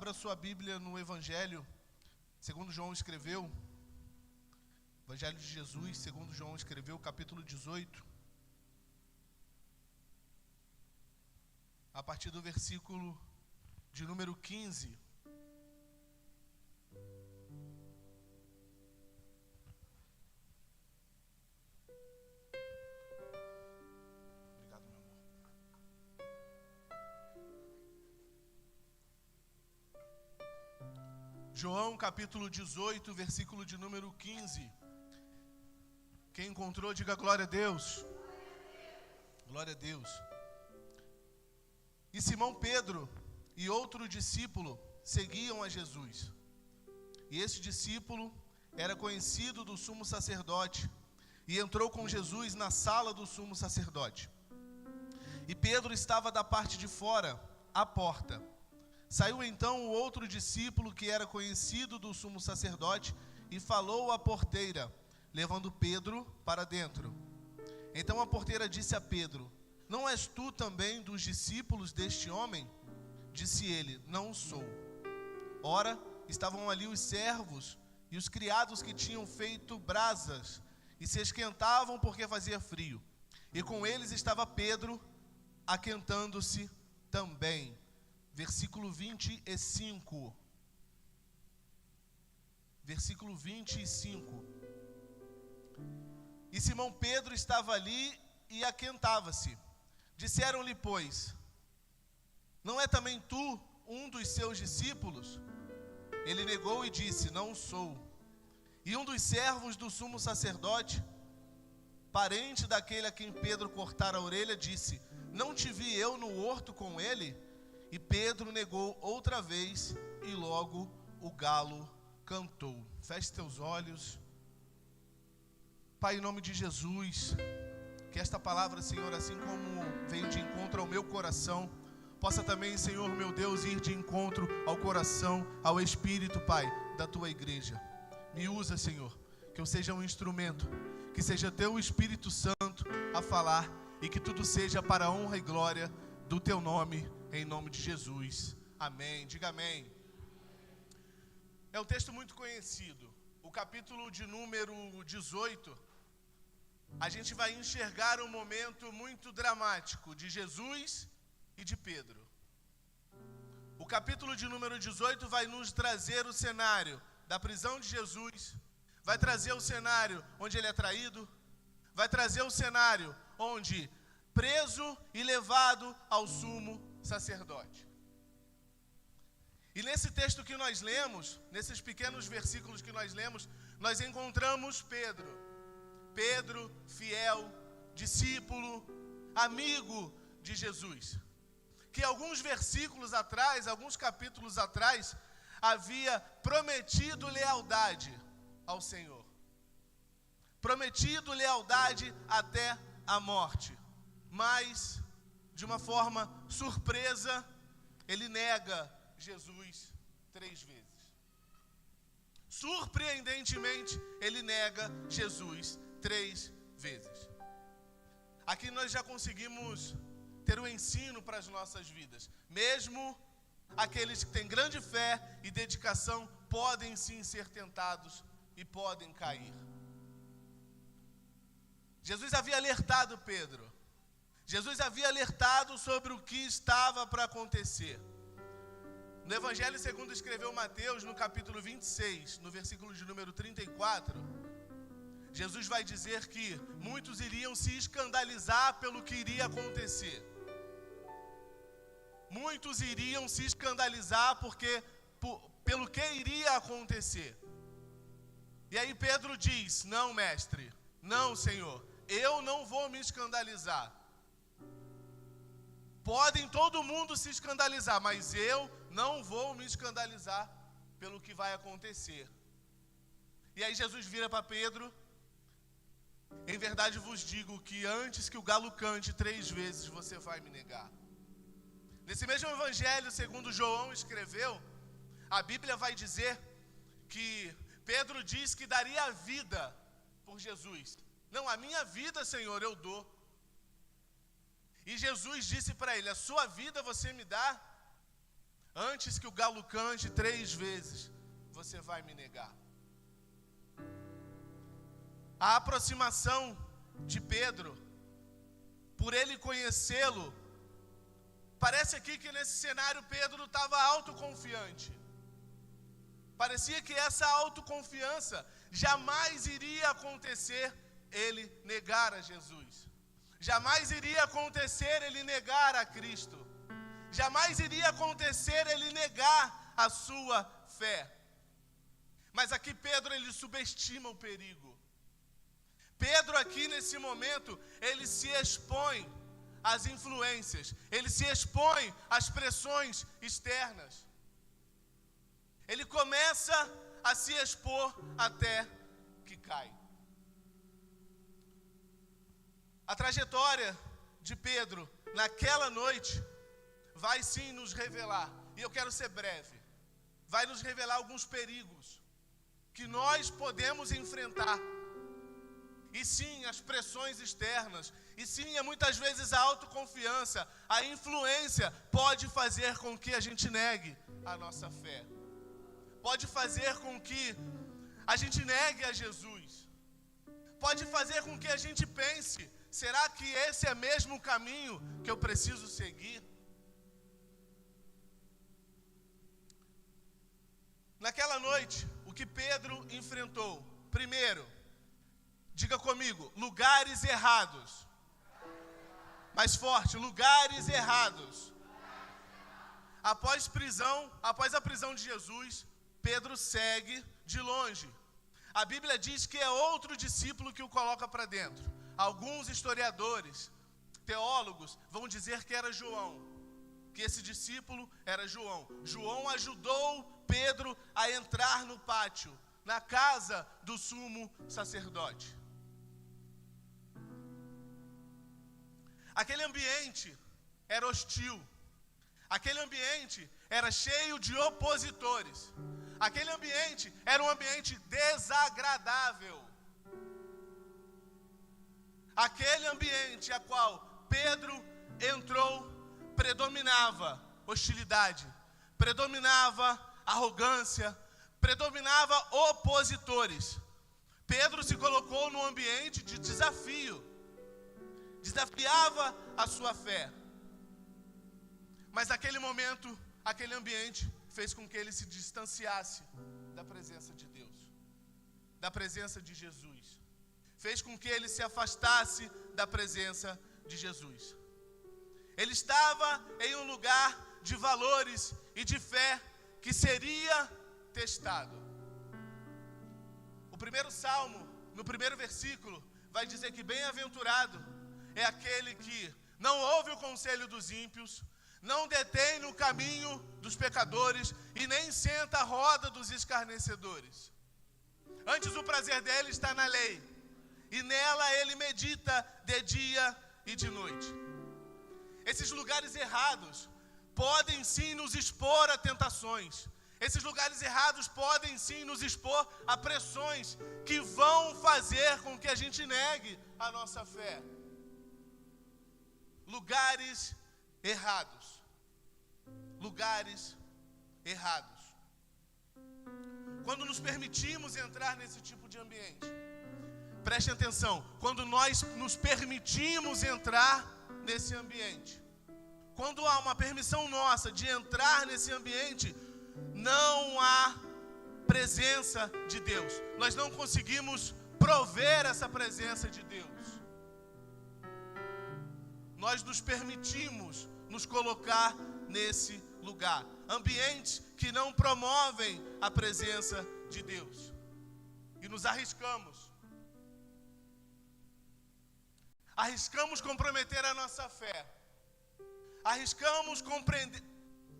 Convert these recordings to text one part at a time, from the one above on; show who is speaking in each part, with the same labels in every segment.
Speaker 1: Abra sua Bíblia no Evangelho, segundo João escreveu, Evangelho de Jesus, segundo João escreveu, capítulo 18, a partir do versículo de número 15. João capítulo 18, versículo de número 15. Quem encontrou, diga glória a Deus. Glória a Deus. E Simão Pedro e outro discípulo seguiam a Jesus. E esse discípulo era conhecido do sumo sacerdote e entrou com Jesus na sala do sumo sacerdote. E Pedro estava da parte de fora, à porta. Saiu então o outro discípulo que era conhecido do sumo sacerdote e falou à porteira, levando Pedro para dentro. Então a porteira disse a Pedro: não és tu também dos discípulos deste homem? Disse ele: não sou. Ora, estavam ali os servos e os criados que tinham feito brasas e se esquentavam porque fazia frio. E com eles estava Pedro, aquentando-se também. Versículo 25. Versículo 25. E Simão Pedro estava ali e aquentava-se. Disseram-lhe, pois: não é também tu um dos seus discípulos? Ele negou e disse: não sou. E um dos servos do sumo sacerdote, parente daquele a quem Pedro cortara a orelha, disse: não te vi eu no horto com ele? E Pedro negou outra vez, e logo o galo cantou. Feche teus olhos. Pai, em nome de Jesus, que esta palavra, Senhor, assim como veio de encontro ao meu coração, possa também, Senhor, meu Deus, ir de encontro ao coração, ao Espírito, Pai, da Tua igreja. Me usa, Senhor, que eu seja um instrumento, que seja Teu Espírito Santo a falar, e que tudo seja para a honra e glória do Teu nome, em nome de Jesus. Amém. Diga amém. É um texto muito conhecido. O capítulo de número 18, a gente vai enxergar um momento muito dramático de Jesus e de Pedro. O capítulo de número 18 vai nos trazer o cenário da prisão de Jesus, vai trazer o cenário onde ele é traído, vai trazer o cenário onde preso e levado ao sumo sacerdote. E nesse texto que nós lemos, nesses pequenos versículos que nós lemos, nós encontramos Pedro, fiel, discípulo, amigo de Jesus, que alguns versículos atrás, alguns capítulos atrás, havia prometido lealdade ao Senhor, prometido lealdade até a morte, mas de uma forma surpresa, ele nega Jesus 3 vezes. Surpreendentemente, ele nega Jesus 3 vezes. Aqui nós já conseguimos ter um ensino para as nossas vidas. Mesmo aqueles que têm grande fé e dedicação podem sim ser tentados e podem cair. Jesus havia alertado Pedro. Jesus havia alertado sobre o que estava para acontecer. No Evangelho segundo escreveu Mateus, no capítulo 26, no versículo de número 34, Jesus vai dizer que muitos iriam se escandalizar pelo que iria acontecer. Muitos iriam se escandalizar pelo que iria acontecer. E aí Pedro diz: não, mestre, não, Senhor, eu não vou me escandalizar. Podem todo mundo se escandalizar, mas eu não vou me escandalizar pelo que vai acontecer. E aí Jesus vira para Pedro: em verdade vos digo que antes que o galo cante 3 vezes você vai me negar. Nesse mesmo evangelho, segundo João escreveu, a Bíblia vai dizer que Pedro diz que daria a vida por Jesus. Não, a minha vida, Senhor, eu dou. E Jesus disse para ele: a sua vida você me dá? Antes que o galo cante 3 vezes, você vai me negar. A aproximação de Pedro, por ele conhecê-lo, parece aqui que nesse cenário Pedro estava autoconfiante. Parecia que essa autoconfiança jamais iria acontecer ele negar a Jesus. Jamais iria acontecer ele negar a Cristo. Jamais iria acontecer ele negar a sua fé. Mas aqui Pedro, ele subestima o perigo. Pedro aqui nesse momento, ele se expõe às influências, ele se expõe às pressões externas. Ele começa a se expor até que cai. A trajetória de Pedro naquela noite vai sim nos revelar, e eu quero ser breve, vai nos revelar alguns perigos que nós podemos enfrentar. E sim, as pressões externas, e sim, muitas vezes a autoconfiança, a influência pode fazer com que a gente negue a nossa fé. Pode fazer com que a gente negue a Jesus. Pode fazer com que a gente pense, será que esse é mesmo o caminho que eu preciso seguir? Naquela noite, o que Pedro enfrentou? Primeiro, diga comigo, lugares errados. Mais forte, lugares errados. Após a prisão de Jesus, Pedro segue de longe. A Bíblia diz que é outro discípulo que o coloca para dentro. Alguns historiadores, teólogos, vão dizer que era João, que esse discípulo era João. João ajudou Pedro a entrar no pátio, na casa do sumo sacerdote. Aquele ambiente era hostil. Aquele ambiente era cheio de opositores. Aquele ambiente era um ambiente desagradável. Aquele ambiente a qual Pedro entrou, predominava hostilidade, predominava arrogância, predominava opositores. Pedro se colocou num ambiente de desafio, desafiava a sua fé. Mas naquele momento, aquele ambiente fez com que ele se distanciasse da presença de Deus, da presença de Jesus. Fez com que ele se afastasse da presença de Jesus. Ele estava em um lugar de valores e de fé que seria testado. O primeiro salmo, no primeiro versículo, vai dizer que bem-aventurado é aquele que não ouve o conselho dos ímpios, não detém no caminho dos pecadores e nem senta a roda dos escarnecedores. Antes o prazer dele está na lei, e nela ele medita de dia e de noite. Esses lugares errados podem sim nos expor a tentações. Esses lugares errados podem sim nos expor a pressões que vão fazer com que a gente negue a nossa fé. Lugares errados. Lugares errados. Quando nos permitimos entrar nesse tipo de ambiente, prestem atenção, quando nós nos permitimos entrar nesse ambiente, quando há uma permissão nossa de entrar nesse ambiente, não há presença de Deus. Nós não conseguimos prover essa presença de Deus. Nós nos permitimos nos colocar nesse lugar. Ambientes que não promovem a presença de Deus. E nos arriscamos. Arriscamos comprometer a nossa fé. Arriscamos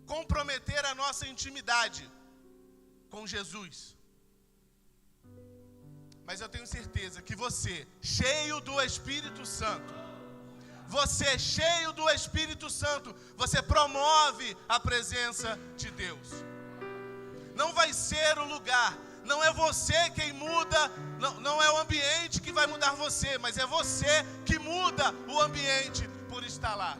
Speaker 1: comprometer a nossa intimidade com Jesus. Mas eu tenho certeza que você, cheio do Espírito Santo, você cheio do Espírito Santo, você promove a presença de Deus. Não vai ser o lugar, não é você quem muda, não é o ambiente que vai mudar você, mas é você que muda o ambiente por estar lá.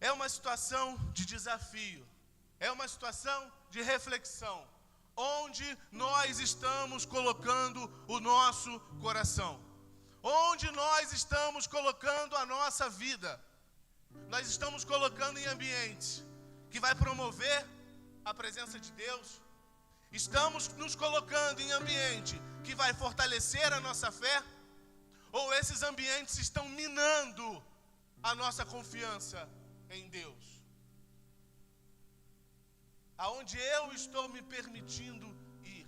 Speaker 1: é uma situação de desafio, é uma situação de reflexão, onde nós estamos colocando o nosso coração, onde nós estamos colocando a nossa vida. Nós estamos colocando em ambientes que vai promover a presença de Deus, estamos nos colocando em ambiente que vai fortalecer a nossa fé, ou esses ambientes estão minando a nossa confiança em Deus? Aonde eu estou me permitindo ir?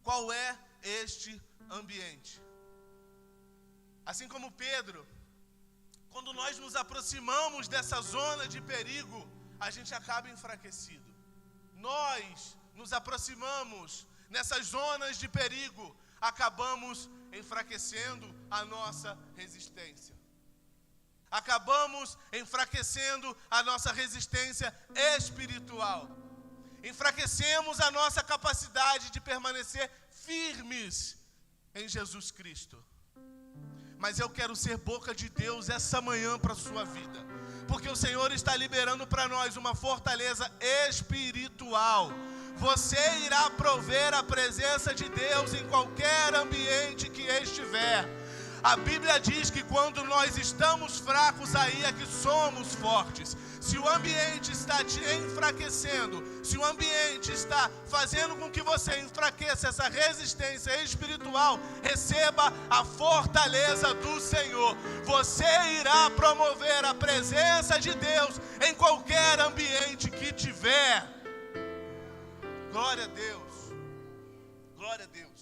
Speaker 1: Qual é este ambiente? Assim como Pedro, quando nós nos aproximamos dessa zona de perigo, a gente acaba enfraquecido. Nós nos aproximamos nessas zonas de perigo, acabamos enfraquecendo a nossa resistência. Acabamos enfraquecendo a nossa resistência espiritual. Enfraquecemos a nossa capacidade de permanecer firmes em Jesus Cristo. Mas eu quero ser boca de Deus essa manhã para a sua vida, porque o Senhor está liberando para nós uma fortaleza espiritual. Você irá prover a presença de Deus em qualquer ambiente que estiver. A Bíblia diz que quando nós estamos fracos, aí é que somos fortes. Se o ambiente está te enfraquecendo, se o ambiente está fazendo com que você enfraqueça essa resistência espiritual, receba a fortaleza do Senhor. Você irá promover a presença de Deus em qualquer ambiente que tiver. Glória a Deus. Glória a Deus.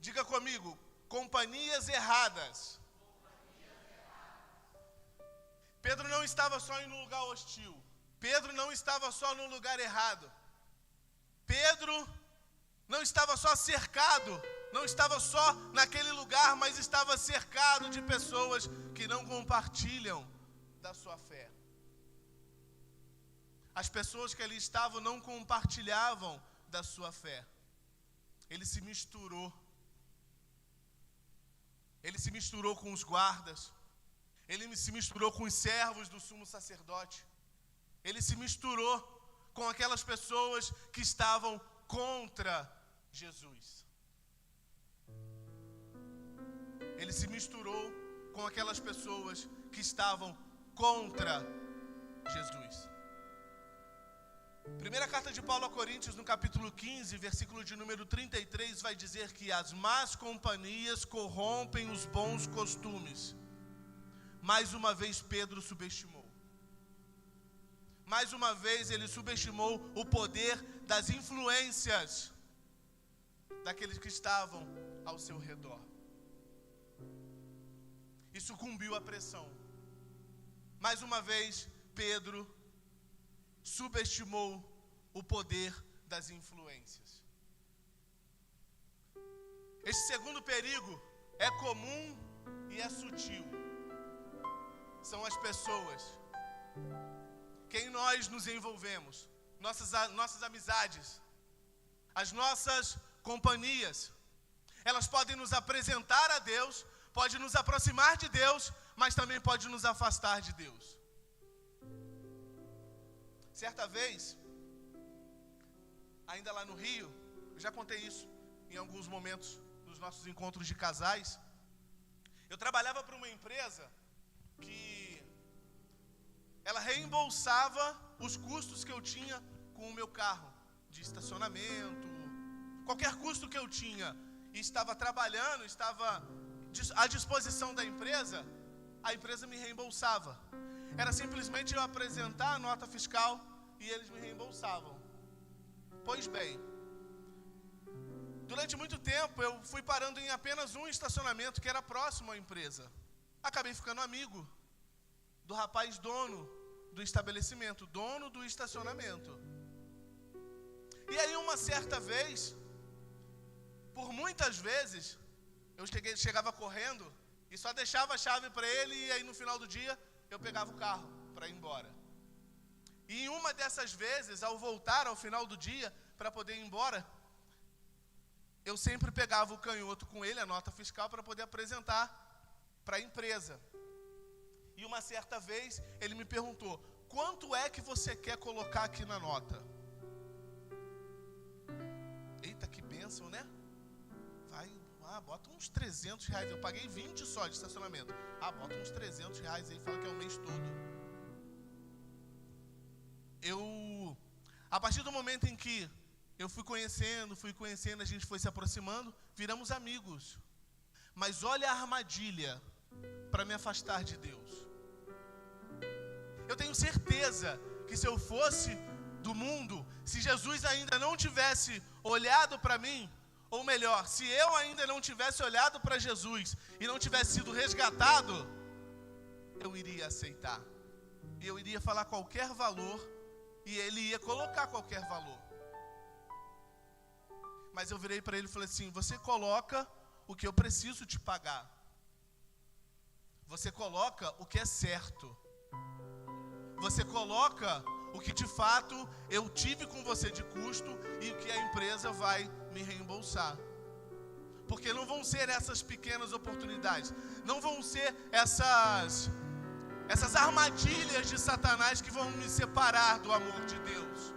Speaker 1: Diga comigo, companhias erradas. Pedro não estava só em um lugar hostil. Pedro não estava só num lugar errado. Pedro não estava só cercado, não estava só naquele lugar, mas estava cercado de pessoas que não compartilham da sua fé. As pessoas que ali estavam não compartilhavam da sua fé. Ele se misturou. Ele se misturou com os guardas. Ele se misturou com os servos do sumo sacerdote. Ele se misturou com aquelas pessoas que estavam contra Jesus. Ele se misturou com aquelas pessoas que estavam contra Jesus. Primeira carta de Paulo a Coríntios, no capítulo 15, versículo de número 33, vai dizer que as más companhias corrompem os bons costumes. Mais uma vez Pedro subestimou. Mais uma vez ele subestimou o poder das influências daqueles que estavam ao seu redor. E sucumbiu à pressão. Mais uma vez Pedro subestimou o poder das influências. Este segundo perigo é comum e é sutil. São as pessoas, quem nós nos envolvemos, nossas amizades, as nossas companhias. Elas podem nos apresentar a Deus, podem nos aproximar de Deus, mas também podem nos afastar de Deus. Certa vez, ainda lá no Rio, eu já contei isso em alguns momentos dos nossos encontros de casais. Eu trabalhava para uma empresa que ela reembolsava os custos que eu tinha com o meu carro, de estacionamento, qualquer custo que eu tinha e estava trabalhando, estava à disposição da empresa, a empresa me reembolsava. Era simplesmente eu apresentar a nota fiscal e eles me reembolsavam. Pois bem, durante muito tempo eu fui parando em apenas um estacionamento que era próximo à empresa. Acabei ficando amigo do rapaz dono do estabelecimento, dono do estacionamento. E aí uma certa vez, por muitas vezes, eu chegava correndo e só deixava a chave para ele, e aí no final do dia eu pegava o carro para ir embora. E em uma dessas vezes, ao voltar ao final do dia para poder ir embora, eu sempre pegava o canhoto com ele, a nota fiscal, para poder apresentar para a empresa. E uma certa vez ele me perguntou: quanto é que você quer colocar aqui na nota? Eita, que bênção, né? Vai, bota uns 300 reais. Eu paguei 20 só de estacionamento. Bota uns 300 reais aí, fala que é o mês todo. A partir do momento em que eu fui conhecendo, a gente foi se aproximando, viramos amigos. Mas olha a armadilha para me afastar de Deus. Eu tenho certeza que se eu fosse do mundo, se Jesus ainda não tivesse olhado para mim, ou melhor, se eu ainda não tivesse olhado para Jesus e não tivesse sido resgatado, eu iria aceitar. E eu iria falar qualquer valor e ele ia colocar qualquer valor. Mas eu virei para ele e falei assim: você coloca o que eu preciso te pagar. Você coloca o que é certo. Você coloca o que de fato eu tive com você de custo e o que a empresa vai me reembolsar. Porque não vão ser essas pequenas oportunidades, não vão ser essas armadilhas de Satanás que vão me separar do amor de Deus.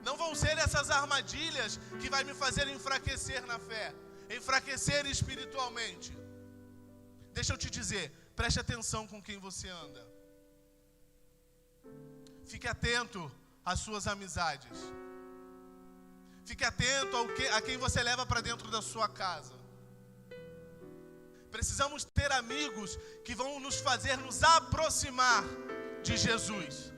Speaker 1: Não vão ser essas armadilhas que vai me fazer enfraquecer na fé, enfraquecer espiritualmente. Deixa eu te dizer, preste atenção com quem você anda. Fique atento às suas amizades. Fique atento a quem você leva para dentro da sua casa. Precisamos ter amigos que vão nos fazer nos aproximar de Jesus.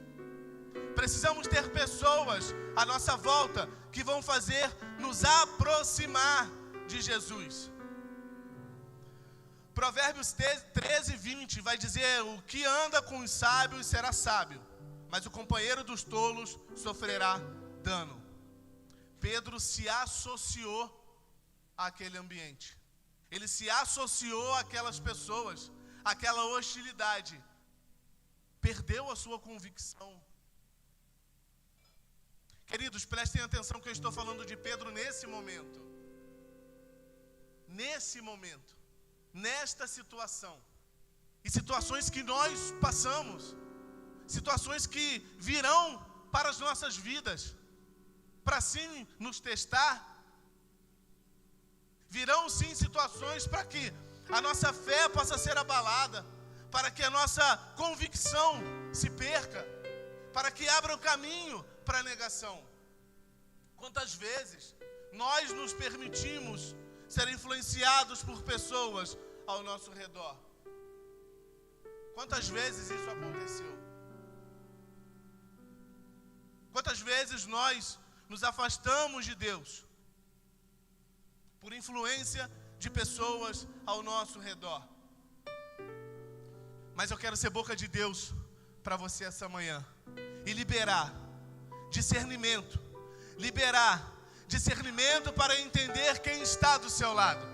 Speaker 1: Precisamos ter pessoas à nossa volta que vão fazer nos aproximar de Jesus. Provérbios 13:20 vai dizer: o que anda com os sábios será sábio, mas o companheiro dos tolos sofrerá dano. Pedro se associou àquele ambiente. Ele se associou àquelas pessoas, àquela hostilidade. Perdeu a sua convicção. Queridos, prestem atenção que eu estou falando de Pedro nesse momento. Nesse momento. Nesta situação. E situações que nós passamos. Situações que virão para as nossas vidas, para sim nos testar. Virão sim situações para que a nossa fé possa ser abalada, para que a nossa convicção se perca, para que abra o caminho para a negação. Quantas vezes nós nos permitimos ser influenciados por pessoas ao nosso redor? Quantas vezes isso aconteceu? Quantas vezes nós nos afastamos de Deus por influência de pessoas ao nosso redor? Mas eu quero ser boca de Deus para você essa manhã e liberar discernimento para entender quem está do seu lado,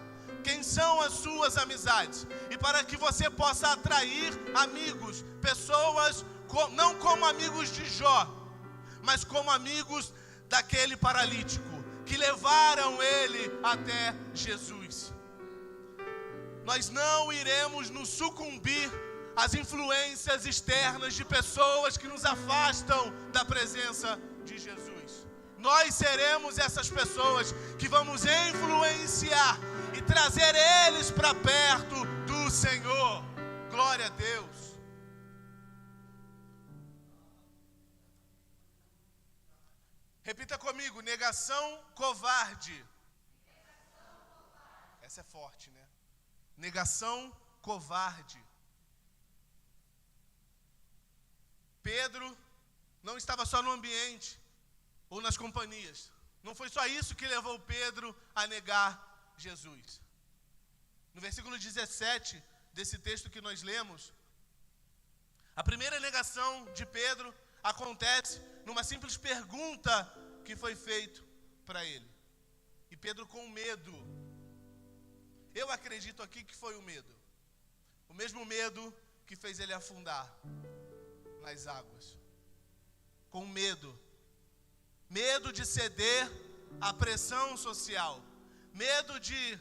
Speaker 1: quem são as suas amizades, e para que você possa atrair amigos, pessoas não como amigos de Jó, mas como amigos daquele paralítico, que levaram ele até Jesus. Nós não iremos nos sucumbir às influências externas de pessoas que nos afastam da presença de Jesus. Nós seremos essas pessoas que vamos influenciar e trazer eles para perto do Senhor. Glória a Deus. Repita comigo: negação covarde. Essa é forte, né? Negação covarde. Pedro não estava só no ambiente ou nas companhias. Não foi só isso que levou Pedro a negar Jesus. No versículo 17 desse texto que nós lemos, a primeira negação de Pedro acontece numa simples pergunta que foi feita para ele. E Pedro, com medo, eu acredito aqui que foi o medo. O mesmo medo que fez ele afundar nas águas. Com medo. Medo de ceder à pressão social. Medo de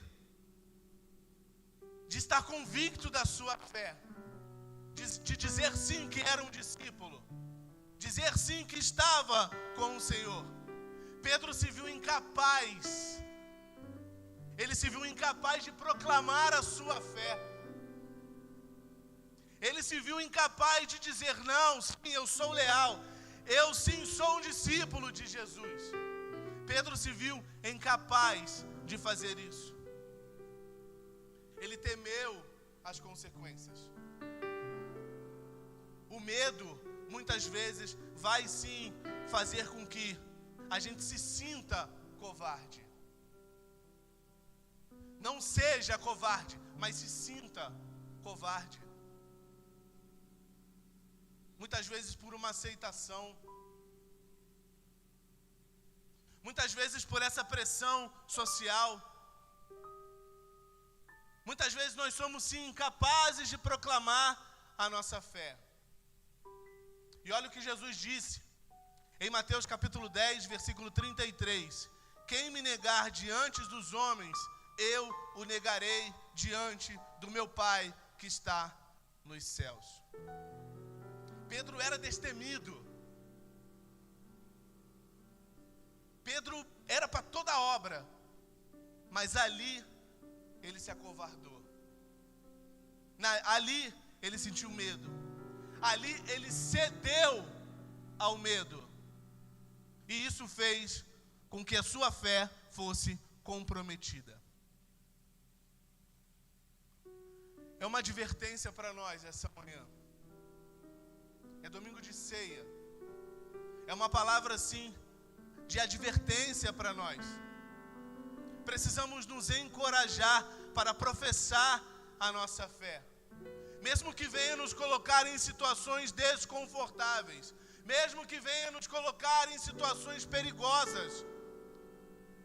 Speaker 1: estar convicto da sua fé. de dizer sim que era um discípulo, dizer sim que estava com o Senhor. Pedro se viu incapaz, ele se viu incapaz de proclamar a sua fé. Ele se viu incapaz de dizer: não, sim, eu sou leal, eu sim sou um discípulo de Jesus. Pedro se viu incapaz de fazer isso. Ele temeu as consequências. O medo, muitas vezes, vai sim fazer com que a gente se sinta covarde. Não seja covarde, mas se sinta covarde. Muitas vezes por uma aceitação. Muitas vezes por essa pressão social. Muitas vezes nós somos sim incapazes de proclamar a nossa fé. E olha o que Jesus disse em Mateus capítulo 10, versículo 33. Quem me negar diante dos homens, eu o negarei diante do meu Pai que está nos céus. Pedro era destemido. Pedro era para toda a obra, mas ali ele se acovardou. Ali ele sentiu medo. Ali ele cedeu ao medo. E isso fez com que a sua fé fosse comprometida. É uma advertência para nós essa manhã. É domingo de ceia. É uma palavra sim de advertência para nós. Precisamos nos encorajar para professar a nossa fé. Mesmo que venha nos colocar em situações desconfortáveis, mesmo que venha nos colocar em situações perigosas,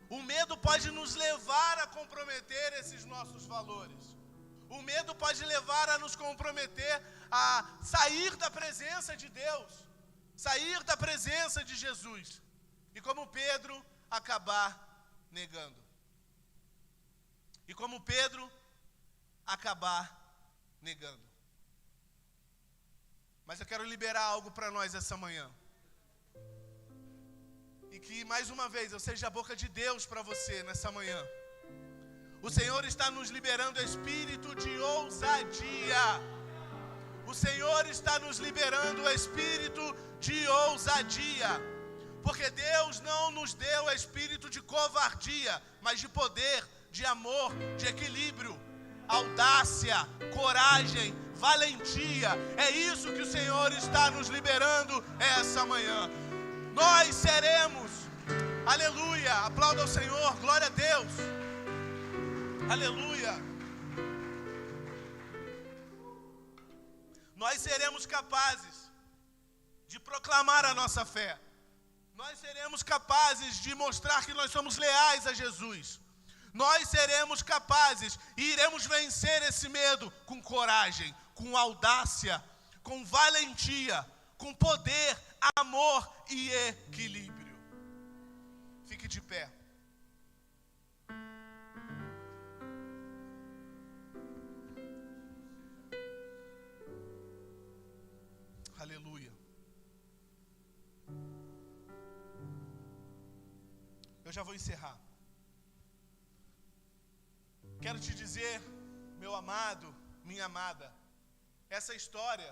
Speaker 1: o medo pode nos levar a comprometer esses nossos valores. O medo pode levar a nos comprometer a sair da presença de Deus, sair da presença de Jesus. E como Pedro, acabar negando. E como Pedro, acabar negando. Mas eu quero liberar algo para nós essa manhã. E que mais uma vez eu seja a boca de Deus para você nessa manhã. O Senhor está nos liberando espírito de ousadia. O Senhor está nos liberando o espírito de ousadia. Porque Deus não nos deu espírito de covardia, mas de poder, de amor, de equilíbrio, audácia, coragem, valentia. É isso que o Senhor está nos liberando essa manhã. Nós seremos, aleluia, aplauda ao Senhor, glória a Deus, aleluia. Nós seremos capazes de proclamar a nossa fé. Nós seremos capazes de mostrar que nós somos leais a Jesus. Nós seremos capazes e iremos vencer esse medo com coragem, com audácia, com valentia, com poder, amor e equilíbrio. Fique de pé. Aleluia. Eu já vou encerrar. Quero te dizer, meu amado, minha amada, essa história,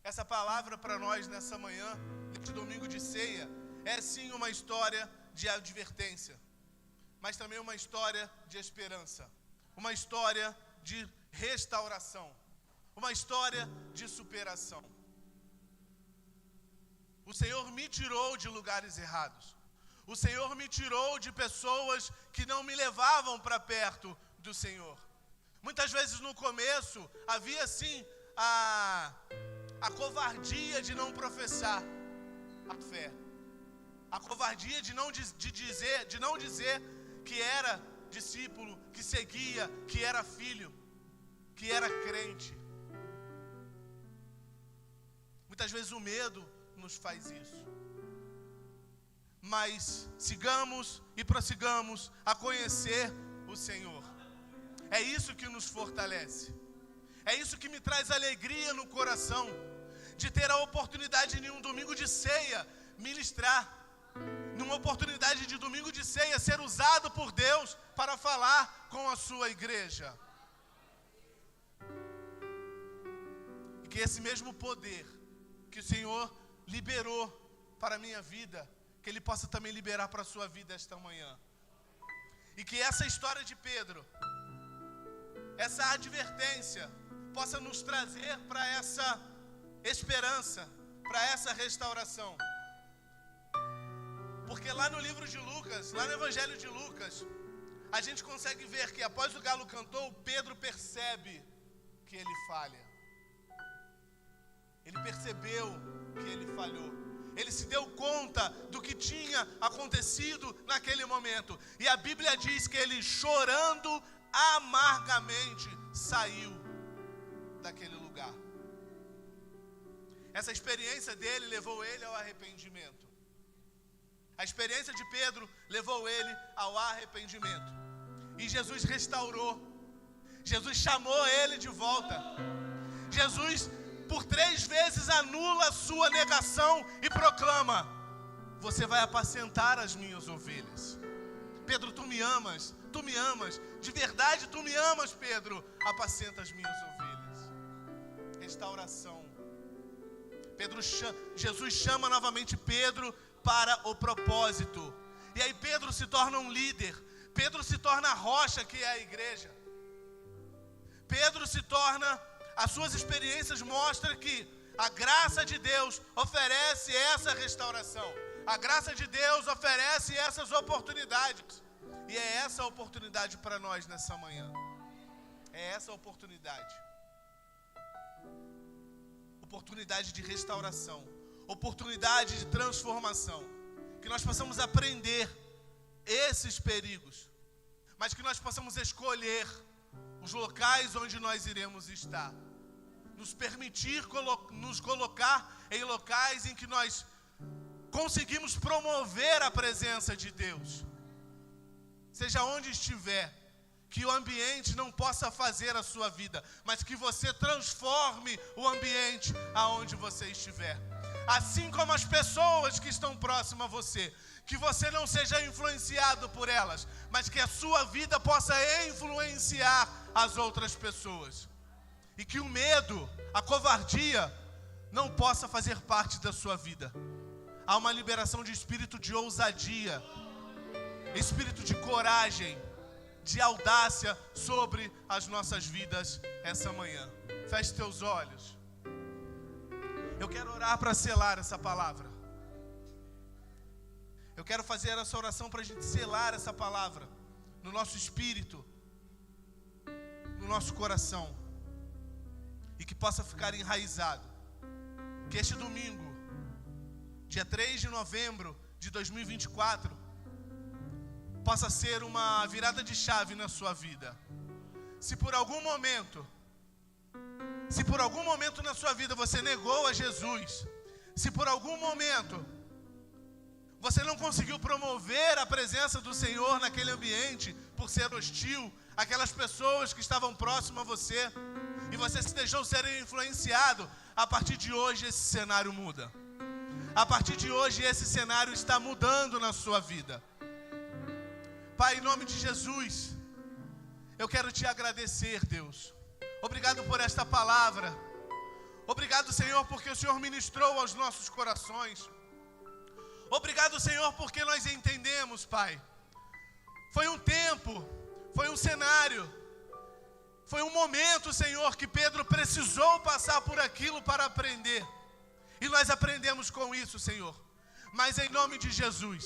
Speaker 1: essa palavra para nós nessa manhã, neste domingo de ceia, é sim uma história de advertência, mas também uma história de esperança, uma história de restauração, uma história de superação. O Senhor me tirou de lugares errados. O Senhor me tirou de pessoas que não me levavam para perto do Senhor. Muitas vezes no começo havia sim a covardia de não professar a fé. A covardia de não dizer que era discípulo, que seguia, que era filho, que era crente. Muitas vezes o medo nos faz isso. Mas sigamos e prossigamos a conhecer o Senhor. É isso que nos fortalece. É isso que me traz alegria no coração, de ter a oportunidade em um domingo de ceia, ministrar. Numa oportunidade de domingo de ceia, ser usado por Deus para falar com a sua igreja. E que esse mesmo poder que o Senhor liberou para a minha vida, que Ele possa também liberar para a sua vida esta manhã. E que essa história de Pedro, essa advertência, possa nos trazer para essa esperança, para essa restauração. Porque lá no livro de Lucas, lá no Evangelho de Lucas, a gente consegue ver que após o galo cantou, Pedro percebe que ele falha. Ele percebeu que ele falhou. Ele se deu conta do que tinha acontecido naquele momento. E a Bíblia diz que ele, chorando amargamente, saiu daquele lugar. Essa experiência dele levou ele ao arrependimento. A experiência de Pedro levou ele ao arrependimento. E Jesus restaurou. Jesus chamou ele de volta. Jesus, por 3 vezes, anula a sua negação e proclama: você vai apacentar as minhas ovelhas. Pedro, tu me amas, de verdade tu me amas, Pedro, apacenta as minhas ovelhas. Restauração. Jesus chama novamente Pedro para o propósito. E aí Pedro se torna um líder. Pedro se torna a rocha que é a igreja. Pedro se torna, as suas experiências mostram que a graça de Deus oferece essa restauração. A graça de Deus oferece essas oportunidades. E é essa a oportunidade para nós nessa manhã. É essa a oportunidade. Oportunidade de restauração. Oportunidade de transformação. Que nós possamos aprender esses perigos, mas que nós possamos escolher os locais onde nós iremos estar. Nos permitir nos colocar em locais em que nós conseguimos promover a presença de Deus. Seja onde estiver, que o ambiente não possa fazer a sua vida, mas que você transforme o ambiente aonde você estiver. Assim como as pessoas que estão próximas a você, que você não seja influenciado por elas, mas que a sua vida possa influenciar as outras pessoas. E que o medo, a covardia, não possa fazer parte da sua vida. Há uma liberação de espírito de ousadia, espírito de coragem, de audácia sobre as nossas vidas essa manhã. Feche teus olhos. Eu quero orar para selar essa palavra. Eu quero fazer essa oração para a gente selar essa palavra no nosso espírito, no nosso coração, e que possa ficar enraizado. Que este domingo, dia 3 de novembro de 2024, possa ser uma virada de chave na sua vida. Se por algum momento na sua vida você negou a Jesus, se por algum momento você não conseguiu promover a presença do Senhor naquele ambiente, por ser hostil, aquelas pessoas que estavam próximas a você, e você se deixou ser influenciado, a partir de hoje esse cenário muda. A partir de hoje esse cenário está mudando na sua vida. Pai, em nome de Jesus, eu quero te agradecer, Deus. Obrigado por esta palavra. Obrigado, Senhor, porque o Senhor ministrou aos nossos corações. Obrigado, Senhor, porque nós entendemos, Pai. Foi um tempo, foi um cenário, foi um momento, Senhor, que Pedro precisou passar por aquilo para aprender. E nós aprendemos com isso, Senhor. Mas em nome de Jesus,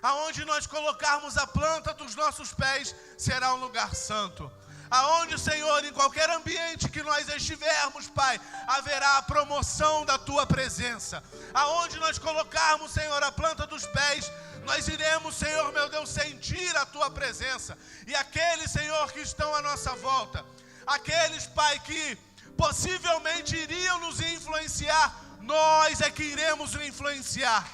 Speaker 1: aonde nós colocarmos a planta dos nossos pés, será um lugar santo. Aonde, Senhor, em qualquer ambiente que nós estivermos, Pai, haverá a promoção da Tua presença. Aonde nós colocarmos, Senhor, a planta dos pés, nós iremos, Senhor, meu Deus, sentir a Tua presença. E aqueles, Senhor, que estão à nossa volta, aqueles, Pai, que possivelmente iriam nos influenciar, nós é que iremos nos influenciar.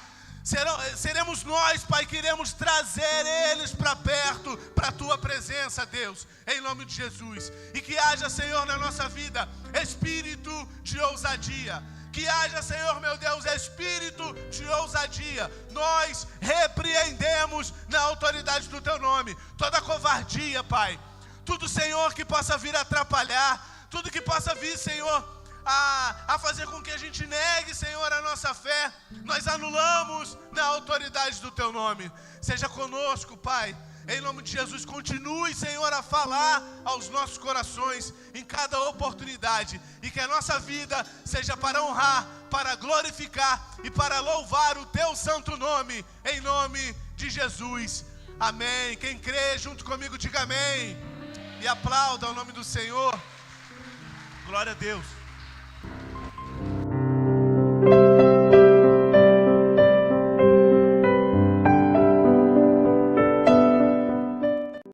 Speaker 1: seremos nós, Pai, que iremos trazer eles para perto, para a Tua presença, Deus, em nome de Jesus. E que haja, Senhor, na nossa vida, espírito de ousadia. Que haja, Senhor, meu Deus, espírito de ousadia. Nós repreendemos na autoridade do Teu nome toda covardia, Pai. Tudo, Senhor, que possa vir atrapalhar, tudo que possa vir, Senhor, a fazer com que a gente negue, Senhor, a nossa fé, nós anulamos na autoridade do Teu nome. Seja conosco, Pai, em nome de Jesus. Continue, Senhor, a falar aos nossos corações em cada oportunidade, e que a nossa vida seja para honrar, para glorificar e para louvar o Teu santo nome, em nome de Jesus. Amém. Quem crê junto comigo, diga amém. E aplauda o nome do Senhor. Glória a Deus.